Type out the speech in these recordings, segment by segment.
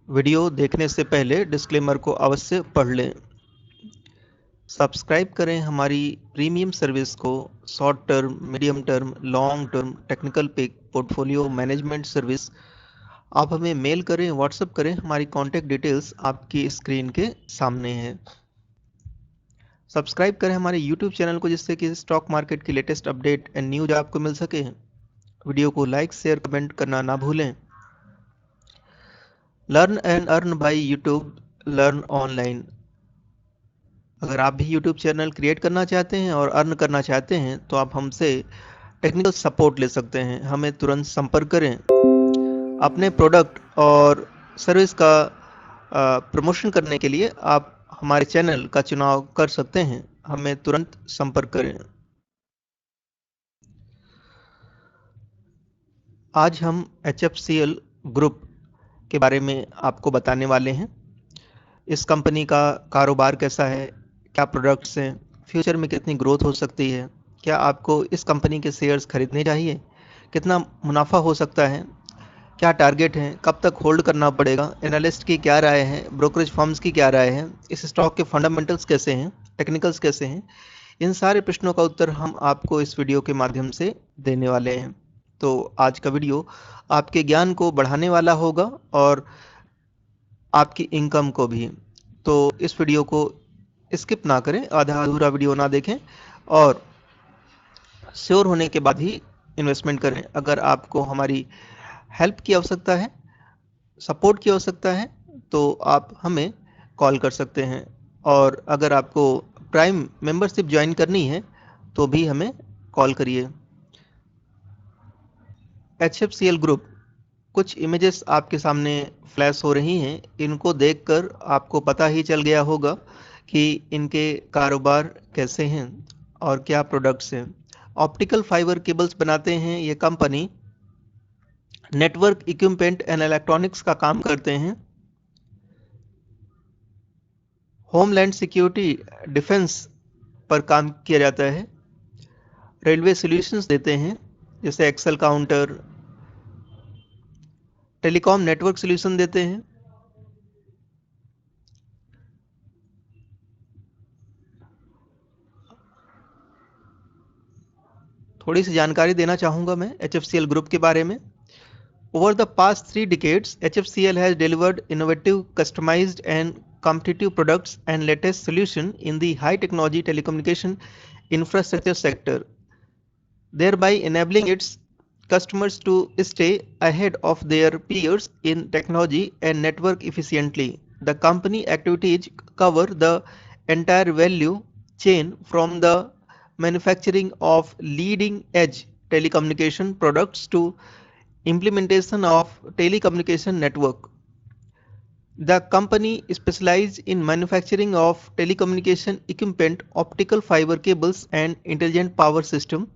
Video देखने से पहले डिस्क्लेमर को अवश्य पढ़ लें। सब्सक्राइब करें हमारी प्रीमियम सर्विस को। Short term, medium term, long term technical pick portfolio management service. आप हमें मेल करें, व्हाट्सएप करें, हमारी कॉन्टैक्ट डिटेल्स आपकी स्क्रीन के सामने हैं। सब्सक्राइब करें हमारे यूट्यूब चैनल को, जिससे कि स्टॉक मार्केट की लेटेस्ट अपडेट एंड न्यूज आपको मिल सके। वीडियो को लाइक, शेयर, कमेंट करना ना भूलें। Learn and earn by YouTube, learn online. अगर आप भी यूट्यूब चैनल क्रिएट करना चाहते हैं और अर्न करना चाहते हैं तो आप हमसे टेक्निकल सपोर्ट ले सकते हैं। हमें तुरंत संपर्क करें। अपने प्रोडक्ट और सर्विस का प्रमोशन करने के लिए आप हमारे चैनल का चुनाव कर सकते हैं। हमें तुरंत संपर्क करें। आज हम HFCL ग्रुप के बारे में आपको बताने वाले हैं। इस कंपनी का कारोबार कैसा है, क्या प्रोडक्ट्स हैं, फ्यूचर में कितनी ग्रोथ हो सकती है, क्या आपको इस कंपनी के शेयर्स खरीदने चाहिए, कितना मुनाफा हो सकता है, क्या टारगेट है, कब तक होल्ड करना पड़ेगा, एनालिस्ट की क्या राय है, ब्रोकरेज फर्म्स की क्या राय है, इस स्टॉक के फंडामेंटल्स कैसे हैं, टेक्निकल्स कैसे हैं, इन सारे प्रश्नों का उत्तर हम आपको इस वीडियो के माध्यम से देने वाले हैं। तो आज का वीडियो आपके ज्ञान को बढ़ाने वाला होगा और आपकी इनकम को भी। तो इस वीडियो को स्किप ना करें, आधा अधूरा वीडियो ना देखें और श्योर होने के बाद ही इन्वेस्टमेंट करें। अगर आपको हमारी हेल्प की आवश्यकता है, सपोर्ट की आवश्यकता है, तो आप हमें कॉल कर सकते हैं। और अगर आपको प्राइम मेंबरशिप ज्वाइन करनी है तो भी हमें कॉल करिए। HFCL ग्रुप, कुछ इमेजेस आपके सामने फ्लैश हो रही हैं। इनको देखकर आपको पता ही चल गया होगा कि इनके कारोबार कैसे हैं और क्या प्रोडक्ट्स हैं। ऑप्टिकल फाइबर केबल्स बनाते हैं ये company. Network equipment and electronics का काम करते हैं। होमलैंड सिक्योरिटी, डिफेंस पर काम किया जाता है। रेलवे सॉल्यूशंस देते हैं, जैसे excel counter. Telecom network solution देते हैं। थोड़ी सी जानकारी देना चाहूँगा मैं HFCL ग्रुप के बारे में। Over the past 3 decades, HFCL has delivered innovative, customized, and competitive products and latest solutions in the high technology telecommunication infrastructure sector, thereby enabling its customers to stay ahead of their peers in technology and network efficiently. The company activities cover the entire value chain, from the manufacturing of leading edge telecommunication products to implementation of telecommunication network. The company specializes in manufacturing of telecommunication equipment, optical fiber cables, and intelligent power system.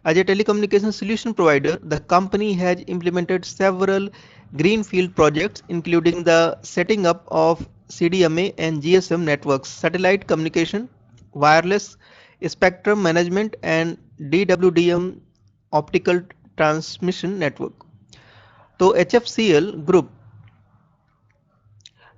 As a telecommunication solution provider, the company has implemented several greenfield projects, including the setting up of CDMA and GSM networks, satellite communication, wireless spectrum management, and DWDM optical transmission network. तो HFCL group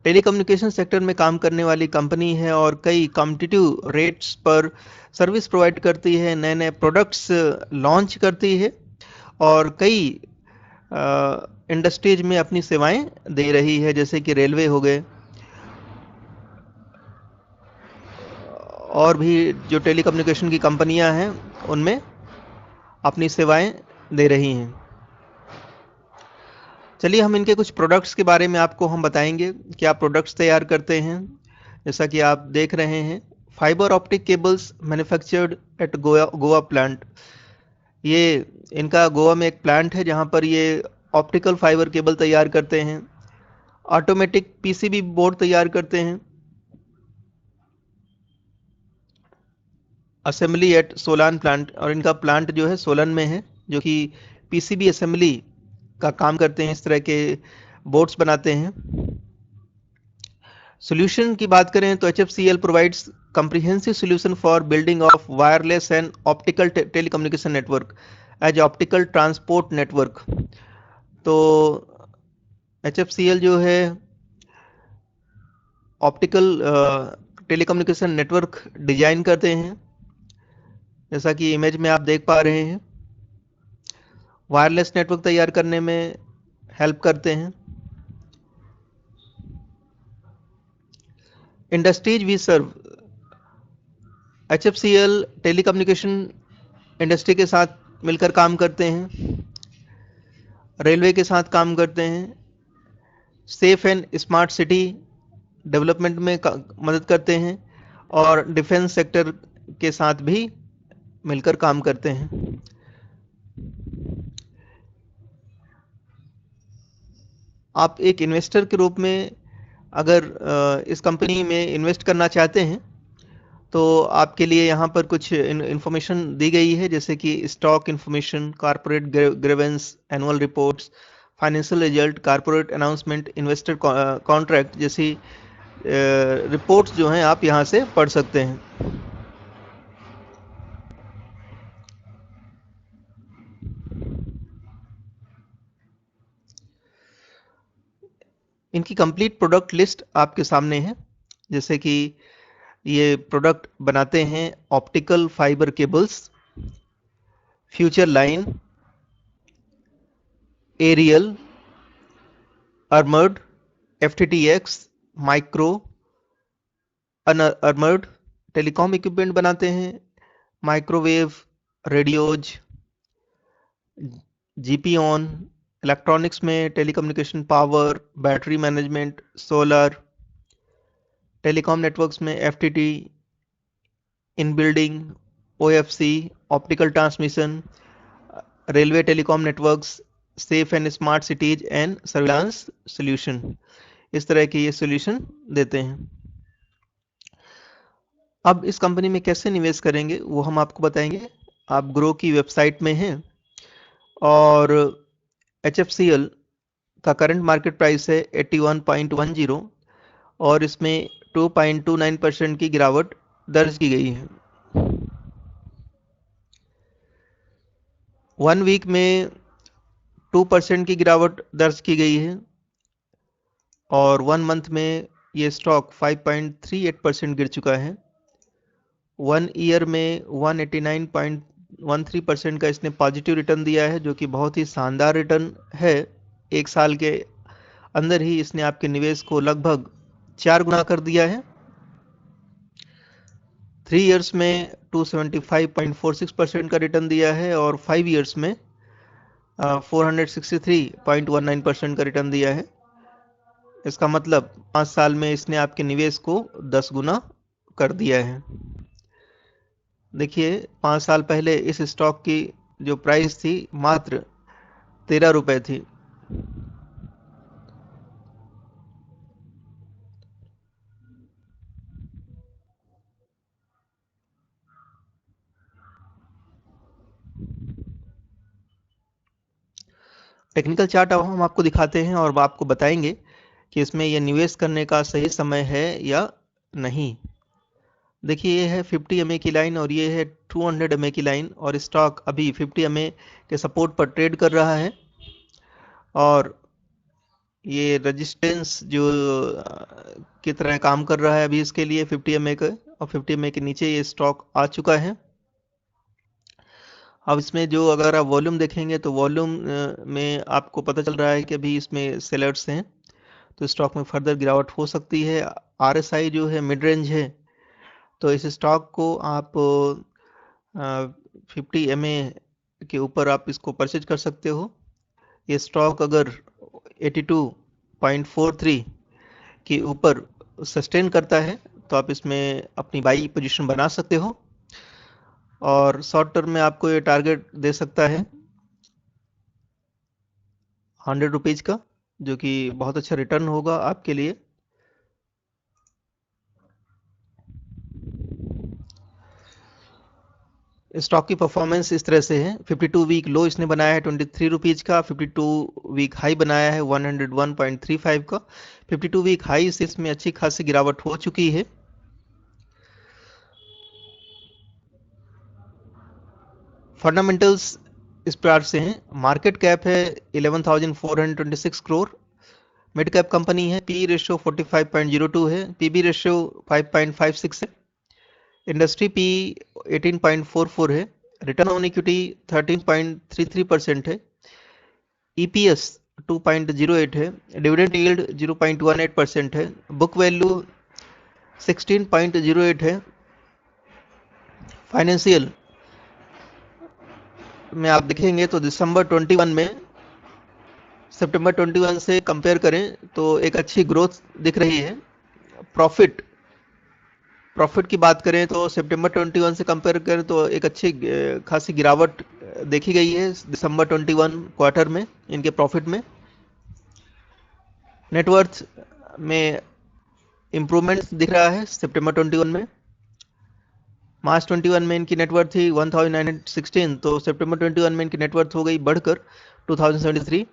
telecommunication sector में काम करने वाली company है और कई competitive rates पर service provide करती है, नए नए प्रोडक्ट्स लॉन्च करती है और कई इंडस्ट्रीज में अपनी सेवाएं दे रही है, जैसे कि रेलवे हो गए और भी जो टेलीकम्युनिकेशन की कंपनियां हैं उनमें अपनी सेवाएं दे रही हैं। चलिए हम इनके कुछ प्रोडक्ट्स के बारे में आपको हम बताएंगे, क्या प्रोडक्ट्स तैयार करते हैं। जैसा कि आप देख रहे हैं, fibre optic cables manufactured at Goa plant. ये इनका गोवा में एक प्लांट है जहां पर ये ऑप्टिकल फाइबर केबल तैयार करते हैं। ऑटोमेटिक PCB बोर्ड तैयार करते हैं। असेंबली एट सोलान प्लांट, और इनका प्लांट जो है सोलन में है, जो कि PCB असेंबली का काम करते हैं, इस तरह के बोर्ड्स बनाते हैं। सॉल्यूशन की बात करें तो HFCL provides comprehensive solution for building of wireless and optical telecommunication network as optical transport network। तो HFCL जो है ऑप्टिकल टेलीकम्युनिकेशन नेटवर्क डिजाइन करते हैं, जैसा कि इमेज में आप देख पा रहे हैं। वायरलेस नेटवर्क तैयार करने में हेल्प करते हैं। Industries we serve, HFCL telecommunication industry के साथ मिलकर काम करते हैं, रेलवे के साथ काम करते हैं, safe and smart city development में मदद करते हैं, और डिफेंस सेक्टर के साथ भी मिलकर काम करते हैं। आप एक इन्वेस्टर के रूप में अगर इस कंपनी में इन्वेस्ट करना चाहते हैं तो आपके लिए यहाँ पर कुछ इन्फॉर्मेशन दी गई है, जैसे कि stock information, corporate grievance, annual reports, financial result, corporate announcement, investor contract जैसी रिपोर्ट्स जो हैं आप यहाँ से पढ़ सकते हैं। इनकी कंप्लीट प्रोडक्ट लिस्ट आपके सामने है, जैसे कि ये प्रोडक्ट बनाते हैं optical fibre cables, future line, aerial, armoured, FTTX, micro, unarmoured, telecom equipment बनाते हैं, माइक्रोवेव, रेडियोज, GPON, इलेक्ट्रॉनिक्स में telecommunication power, battery management, solar, telecom networks में FTT, in building, OFC, optical transmission, railway telecom networks, safe and smart cities and surveillance solution, इस तरह के ये solution देते हैं। अब इस कंपनी में कैसे निवेश करेंगे वो हम आपको बताएंगे। आप ग्रो की वेबसाइट में हैं और HFCL का करंट मार्केट प्राइस है 81.10 और इसमें 2.29% की गिरावट दर्ज की गई है। 1 वीक में 2% की गिरावट दर्ज की गई है और 1 मंथ में ये स्टॉक 5.38% गिर चुका है। 1 ईयर में 189.13% का इसने पॉजिटिव रिटर्न दिया है, जो कि बहुत ही शानदार रिटर्न है। एक साल के अंदर ही इसने आपके निवेश को लगभग 4 गुना कर दिया है। 3 इयर्स में 275.46% का रिटर्न दिया है और 5 इयर्स में 463.19% का रिटर्न दिया है। इसका मतलब 5 साल में इसने आपके निवेश को 10 गुना कर दिया है। देखिए 5 साल पहले इस स्टॉक की जो प्राइस थी मात्र 13 रुपए थी। टेक्निकल चार्ट अब हम आपको दिखाते हैं और आपको बताएंगे कि इसमें यह निवेश करने का सही समय है या नहीं। देखिए ये है 50 MA की लाइन और ये है 200 MA की लाइन और स्टॉक अभी 50 MA के सपोर्ट पर ट्रेड कर रहा है और ये रेजिस्टेंस जो की तरह काम कर रहा है अभी इसके लिए 50 MA का, और 50 MA के नीचे ये स्टॉक आ चुका है। अब इसमें जो अगर आप वॉल्यूम देखेंगे तो वॉल्यूम में आपको पता चल रहा है कि अभी इसमें सेलर्स हैं, तो स्टॉक में फर्दर गिरावट हो सकती है। RSI जो है मिड रेंज है, तो इस स्टॉक को आप 50 MA के ऊपर आप इसको परचेज कर सकते हो। ये स्टॉक अगर 82.43 के ऊपर सस्टेन करता है तो आप इसमें अपनी बाई पोजीशन बना सकते हो और शॉर्ट टर्म में आपको ये टारगेट दे सकता है 100 रुपीज का, जो कि बहुत अच्छा रिटर्न होगा आपके लिए। स्टॉक की परफॉर्मेंस इस तरह से है। 52 वीक लो इसने बनाया है 23 रुपीज का, 52 वीक हाई बनाया है 101.35 का। 52 वीक हाई से इसमें अच्छी खासी गिरावट हो चुकी है। फंडामेंटल्स इस प्रकार से हैं। मार्केट कैप है 11,426 करोड़, मिड कैप कंपनी है। पी रेशियो 45.02 है, पीबी रेशियो 5.56 है, इंडस्ट्री पी 18.44 है, रिटर्न ऑन इक्विटी 13.33% है, ईपीएस 2.08 है, डिविडेंड यील्ड 0.18% है, बुक वैल्यू 16.08 है। फाइनेंशियल में आप देखेंगे तो दिसंबर 21 में सितंबर 21 से कंपेयर करें तो एक अच्छी ग्रोथ दिख रही है। प्रॉफिट की बात करें तो सितंबर 21 से कंपेयर करें तो एक अच्छी खासी गिरावट देखी गई है दिसंबर 21 क्वार्टर में इनके प्रॉफिट में। नेटवर्थ में इम्प्रूवमेंट दिख रहा है सितंबर 21 में। मार्च 21 में इनकी नेटवर्थ थी 1916, तो सितंबर 21 में इनकी नेटवर्थ हो गई बढ़कर 2073।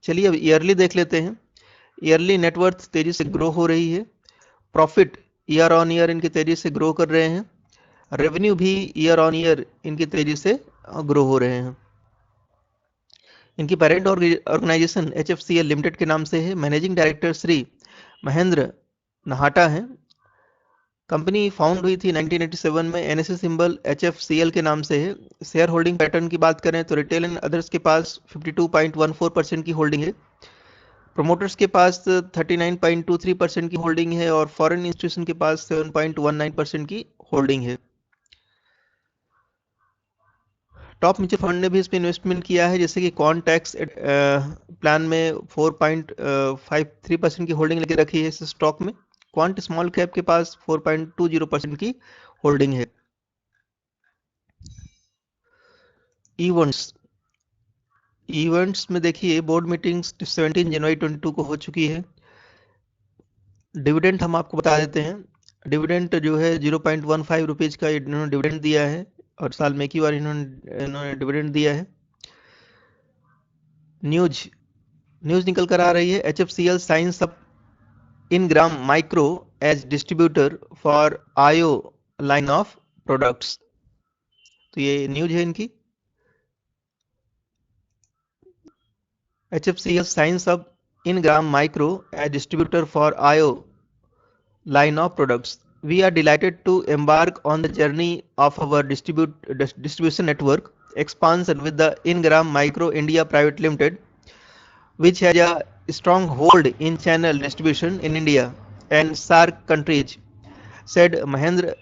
चलिए अब ईयरली देख लेते हैं। ईयरली नेटवर्थ तेजी से ग्रो हो रही है, प्रॉफिट ईयर ऑन ईयर इनकी तेजी से ग्रो कर रहे हैं, रेवेन्यू भी ईयर ऑन ईयर इनकी तेजी से ग्रो हो रहे हैं। इनकी पेरेंट ऑर्गेनाइजेशन HFCL लिमिटेड के नाम से है। मैनेजिंग डायरेक्टर श्री महेंद्र नाहटा हैं। कंपनी फाउंड हुई थी 1987 में। NSE सिंबल HFCL के नाम से है। शेयर होल्डिंग पैटर्न की बात करें तो रिटेल एंड अदर्स के पास 52.14% की होल्डिंग है, प्रोमोटर्स के पास 39.23% की होल्डिंग है और फॉरेन इंस्टीट्यूशन के पास 7.19% की होल्डिंग है। टॉप म्यूचुअल फंड ने भी इसमें इन्वेस्टमेंट किया है, जैसे कि कॉन्टैक्स प्लान में 4.53% की होल्डिंग लेके रखी है इस स्टॉक में। क्वांट स्मॉल कैप के पास 4.20% की होल्डिंग है। इवेंट्स में देखिए बोर्ड मीटिंग्स 17 जनवरी 22 को हो चुकी है। डिविडेंड हम आपको बता देते हैं। डिविडेंड जो है 0.15 रुपीज का इन्होंने डिविडेंड दिया है और साल में एक ही बार इन्होंने डिविडेंड दिया है। न्यूज निकल कर आ रही है। HFCL signs up Ingram Micro as distributor for IO line of products. तो ये न्यूज है इनकी। HFCL signs up Ingram Micro as distributor for IO line of products. We are delighted to embark on the journey of our distribution network expansion with the Ingram Micro India Private Limited, which has a strong hold in channel distribution in India and SAARC countries, said Mahendra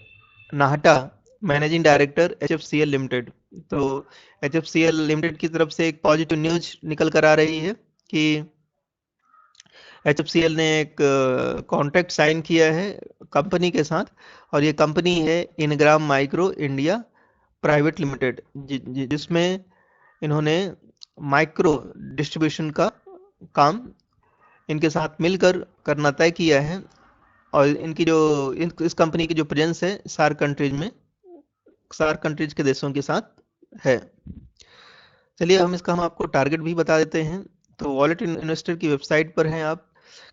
Nahata, managing director HFCL limited. तो HFCL limited की तरफ से एक positive news निकल कर आ रही है कि HFCL ने एक कॉन्ट्रैक्ट साइन किया है कंपनी के साथ और ये कंपनी है Ingram micro India private limited, जिसमें इन्होंने माइक्रो डिस्ट्रीब्यूशन का काम इनके साथ मिलकर करना तय किया है और इनकी जो इस कंपनी की जो प्रेजेंस है सार्क कंट्रीज के देशों के साथ है। चलिए हम आपको टारगेट भी बता देते हैं। तो वॉलेट इन्वेस्टर की वेबसाइट पर हैं आप।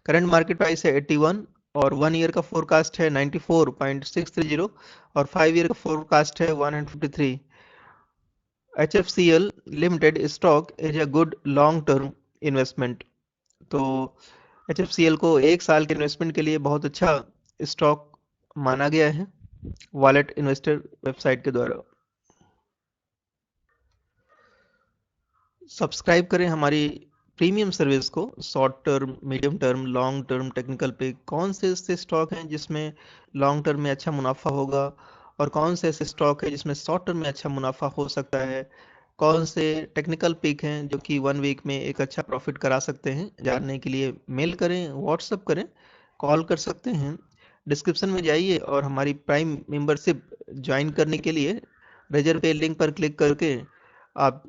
करंट मार्केट प्राइस है 81 और 1 ईयर का फोरकास्ट है 94.630 और 5 ईयर का फोरकास्ट है 153। HFCL limited stock is a good long term investment. तो HFCL को एक साल के इन्वेस्टमेंट के लिए बहुत अच्छा स्टॉक माना गया है वॉलेट इन्वेस्टर वेबसाइट के द्वारा। सब्सक्राइब करें हमारी प्रीमियम सर्विस को। Short term, medium term, long term technical पे कौन से ऐसे स्टॉक हैं जिसमें लॉन्ग टर्म में अच्छा मुनाफा होगा और कौन से ऐसे स्टॉक है जिसमें शॉर्ट टर्म में अच्छा मुनाफा हो सकता है, कौन से टेक्निकल पिक हैं जो कि 1 वीक में एक अच्छा प्रॉफिट करा सकते हैं, जानने के लिए मेल करें, व्हाट्सअप करें, कॉल कर सकते हैं। डिस्क्रिप्शन में जाइए और हमारी प्राइम मेंबरशिप ज्वाइन करने के लिए रेजर पे लिंक पर क्लिक करके आप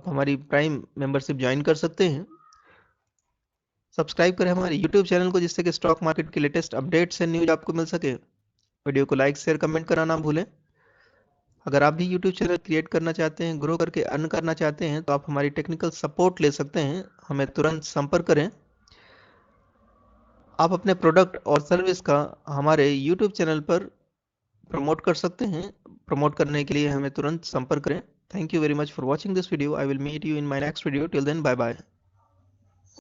हमारी प्राइम मेंबरशिप ज्वाइन कर सकते हैं। सब्सक्राइब करें हमारे यूट्यूब चैनल को जिससे कि स्टॉक मार्केट के लेटेस्ट अपडेट्स एंड न्यूज आपको मिल सके। वीडियो को लाइक, शेयर, कमेंट करना ना भूलें। अगर आप भी यूट्यूब चैनल क्रिएट करना चाहते हैं, ग्रो करके अर्न करना चाहते हैं तो आप हमारी टेक्निकल सपोर्ट ले सकते हैं। हमें तुरंत संपर्क करें। आप अपने प्रोडक्ट और सर्विस का हमारे यूट्यूब चैनल पर प्रमोट कर सकते हैं। प्रमोट करने के लिए हमें तुरंत संपर्क करें। Thank you very much for watching this video. I will meet you in my next video. Till then, bye bye.